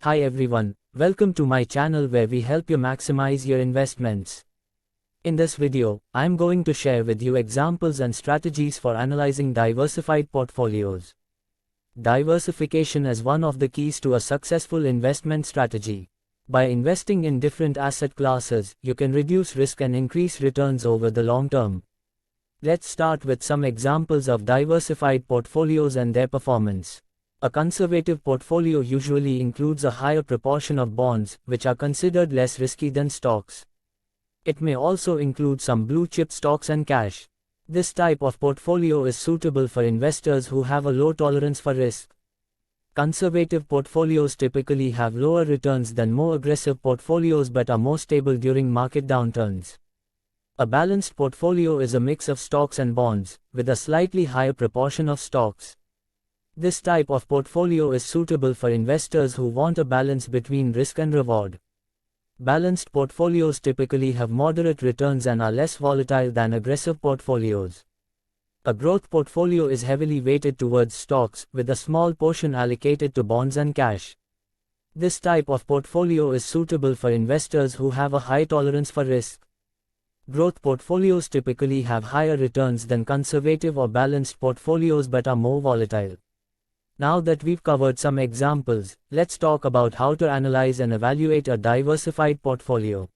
Hi everyone, welcome to my channel where we help you maximize your investments. In this video, I'm going to share with you examples and strategies for analyzing diversified portfolios. Diversification is one of the keys to a successful investment strategy. By investing in different asset classes, you can reduce risk and increase returns over the long term. Let's start with some examples of diversified portfolios and their performance. A conservative portfolio usually includes a higher proportion of bonds, which are considered less risky than stocks. It may also include some blue-chip stocks and cash. This type of portfolio is suitable for investors who have a low tolerance for risk. Conservative portfolios typically have lower returns than more aggressive portfolios but are more stable during market downturns. A balanced portfolio is a mix of stocks and bonds, with a slightly higher proportion of stocks. This type of portfolio is suitable for investors who want a balance between risk and reward. Balanced portfolios typically have moderate returns and are less volatile than aggressive portfolios. A growth portfolio is heavily weighted towards stocks, with a small portion allocated to bonds and cash. This type of portfolio is suitable for investors who have a high tolerance for risk. Growth portfolios typically have higher returns than conservative or balanced portfolios but are more volatile. Now that we've covered some examples, let's talk about how to analyze and evaluate a diversified portfolio.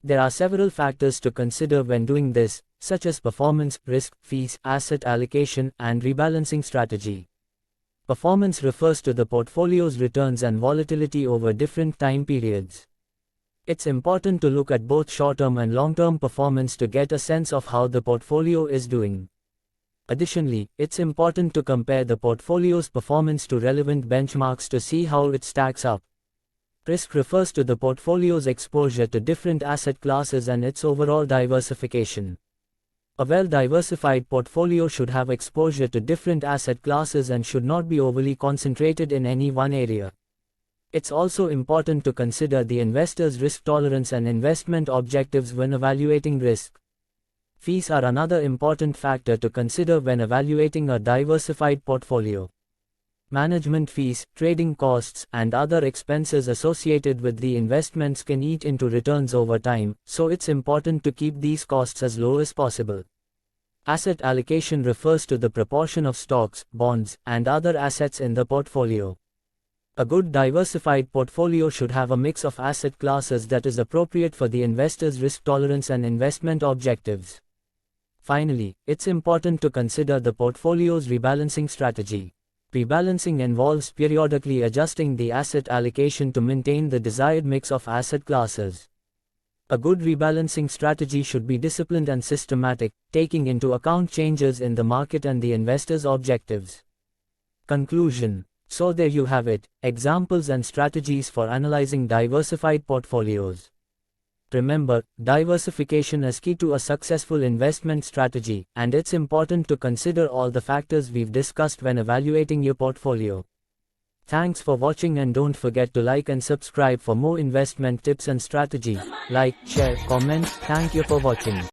There are several factors to consider when doing this, such as performance, risk, fees, asset allocation, and rebalancing strategy. Performance refers to the portfolio's returns and volatility over different time periods. It's important to look at both short-term and long-term performance to get a sense of how the portfolio is doing. Additionally, it's important to compare the portfolio's performance to relevant benchmarks to see how it stacks up. Risk refers to the portfolio's exposure to different asset classes and its overall diversification. A well-diversified portfolio should have exposure to different asset classes and should not be overly concentrated in any one area. It's also important to consider the investor's risk tolerance and investment objectives when evaluating risk. Fees are another important factor to consider when evaluating a diversified portfolio. Management fees, trading costs, and other expenses associated with the investments can eat into returns over time, so it's important to keep these costs as low as possible. Asset allocation refers to the proportion of stocks, bonds, and other assets in the portfolio. A good diversified portfolio should have a mix of asset classes that is appropriate for the investor's risk tolerance and investment objectives. Finally, it's important to consider the portfolio's rebalancing strategy. Rebalancing involves periodically adjusting the asset allocation to maintain the desired mix of asset classes. A good rebalancing strategy should be disciplined and systematic, taking into account changes in the market and the investor's objectives. Conclusion. So there you have it, examples and strategies for analyzing diversified portfolios. Remember, diversification is key to a successful investment strategy, and it's important to consider all the factors we've discussed when evaluating your portfolio. Thanks for watching and don't forget to like and subscribe for more investment tips and strategy. Like, share, comment. Thank you for watching.